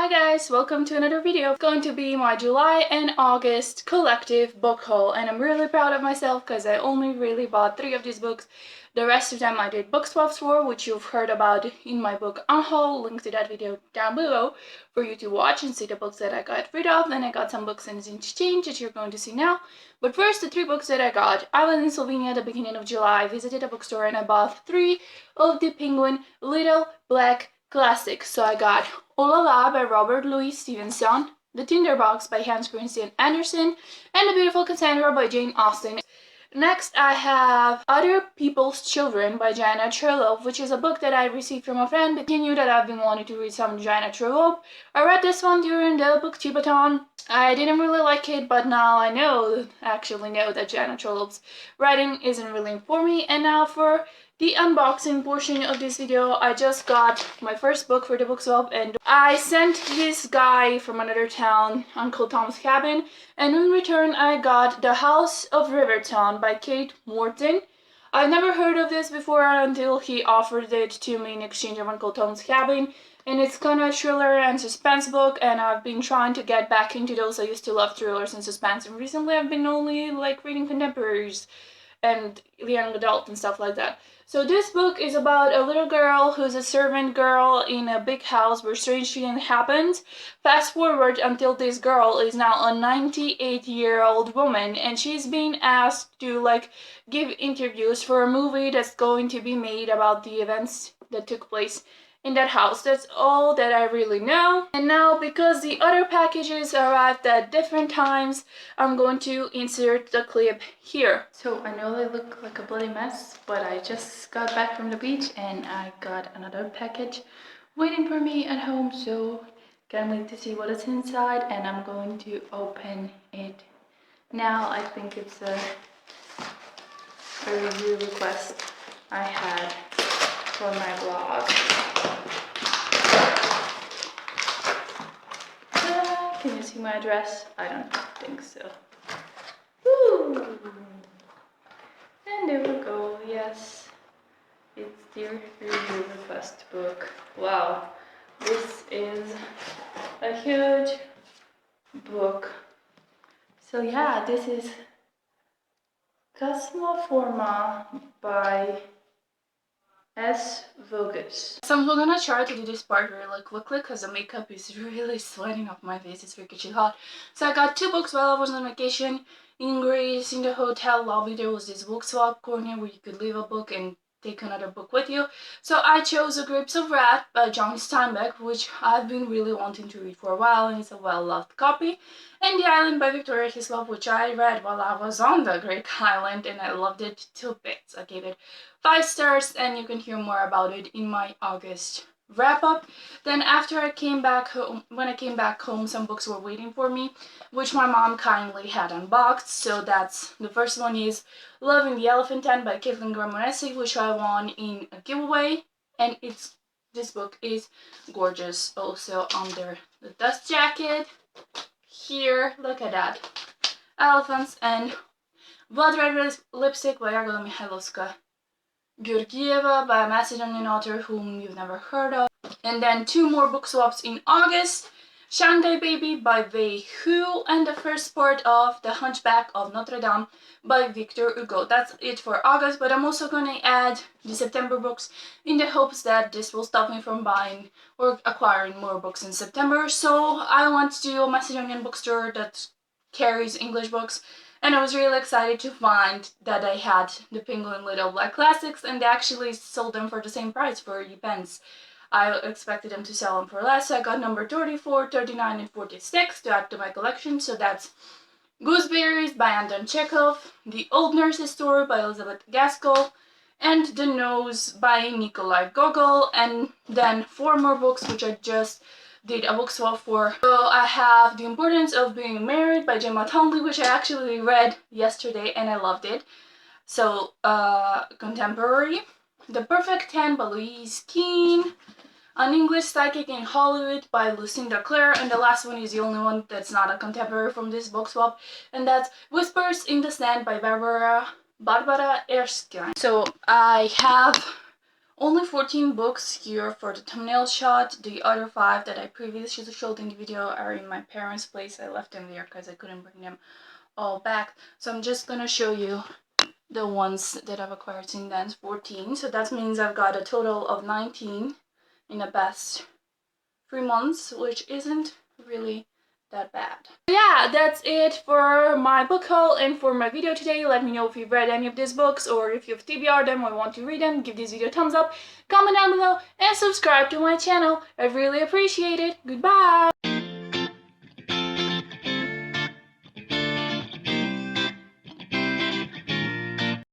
Hi guys, welcome to another video. It's going to be my July and August collective book haul, and I'm really proud of myself because I only really bought 3 of these books. The rest of them I did book swaps for, which you've heard about in my book unhaul. Link to that video down below for you to watch and see the books that I got rid of. Then I got some books in exchange that you're going to see now. But first, the 3 books that I got. I was in Slovenia at the beginning of July. I visited a bookstore and I bought 3 of the Penguin Little Black Classics. So I got Oh La La by Robert Louis Stevenson, The Tinderbox by Hans Christian Andersen, and The Beautiful Cassandra by Jane Austen. Next, I have Other People's Children by Joanna Trollope, which is a book that I received from a friend, but he knew that I've been wanting to read some Joanna Trollope. I read this one during the Booktubeathon. I didn't really like it, but now I actually know that Joanna Trollope's writing isn't really for me. And now for the unboxing portion of this video, I just got my first book for the book swap, and I sent this guy from another town, Uncle Tom's Cabin, and in return I got The House of Riverton by Kate Morton. I've never heard of this before until he offered it to me in exchange of Uncle Tom's Cabin, and it's kind of a thriller and suspense book, and I've been trying to get back into those. I used to love thrillers and suspense, and recently I've been only reading contemporaries and young adult and stuff like that. So this book is about a little girl who's a servant girl in a big house where strange things happen. Fast forward until this girl is now a 98-year-old woman, and she's being asked to give interviews for a movie that's going to be made about the events that took place in that house. That's all that I really know. And now, because the other packages arrived at different times, I'm going to insert the clip here. So I know they look like a bloody mess, but I just got back from the beach and I got another package waiting for me at home, so can't wait to see what is inside, and I'm going to open it now. I think it's a review request I had for my blog. Can you see my address? I don't think so. Woo! And there we go. Yes, it's the review request book. Wow, this is a huge book. So yeah, this is Cosmoforma by S. Vogus. So I'm gonna try to do this part really quickly because the makeup is really sweating off my face. It's freaking hot. So I got 2 books while I was on vacation in Greece. In the hotel lobby there was this book swap corner where you could leave a book and take another book with you. So I chose The Grapes of Wrath by John Steinbeck, which I've been really wanting to read for a while, and it's a well-loved copy. And The Island by Victoria Hislop, which I read while I was on the Greek island, and I loved it to bits. I gave it 5 stars, and you can hear more about it in my August wrap-up. Then after I came back home, when I came back home, some books were waiting for me, which my mom kindly had unboxed. So that's, the first one is Love in the Elephant Den by Caitlin Gramonesi, which I won in a giveaway, and this book is gorgeous. Also under the dust jacket here, look at that, elephants. And Blood Red Lipstick by Jagoda Mihailovska Georgieva by a Macedonian author whom you've never heard of. And then 2 more book swaps in August. Shanghai Baby by Wei Hu, and the first part of The Hunchback of Notre Dame by Victor Hugo. That's it for August, but I'm also going to add the September books in the hopes that this will stop me from buying or acquiring more books in September. So I went to a Macedonian bookstore that carries English books, and I was really excited to find that I had the Penguin Little Black Classics, and they actually sold them for the same price, for 30 pence. I expected them to sell them for less, so I got number 34, 39, and 46 to add to my collection. So that's Gooseberries by Anton Chekhov, The Old Nurse's Story by Elizabeth Gaskell, and The Nose by Nikolai Gogol, and then 4 more books which I just did a book swap for. So I have The Importance of Being Married by Gemma Townley, which I actually read yesterday and I loved it. So, contemporary. The Perfect 10 by Louise Keene. An English Psychic in Hollywood by Lucinda Clare, and the last one is the only one that's not a contemporary from this book swap, and that's Whispers in the Sand by Barbara Erskine. So I have Only 14 books here for the thumbnail shot. The other 5 that I previously showed in the video are in my parents' place. I left them there because I couldn't bring them all back. So I'm just gonna show you the ones that I've acquired since then. 14. So that means I've got a total of 19 in the past 3 months, which isn't really that bad. Yeah, that's it for my book haul and for my video today. Let me know if you've read any of these books or if you've TBR'd them or want to read them. Give this video a thumbs up, comment down below, and subscribe to my channel. I really appreciate it. Goodbye!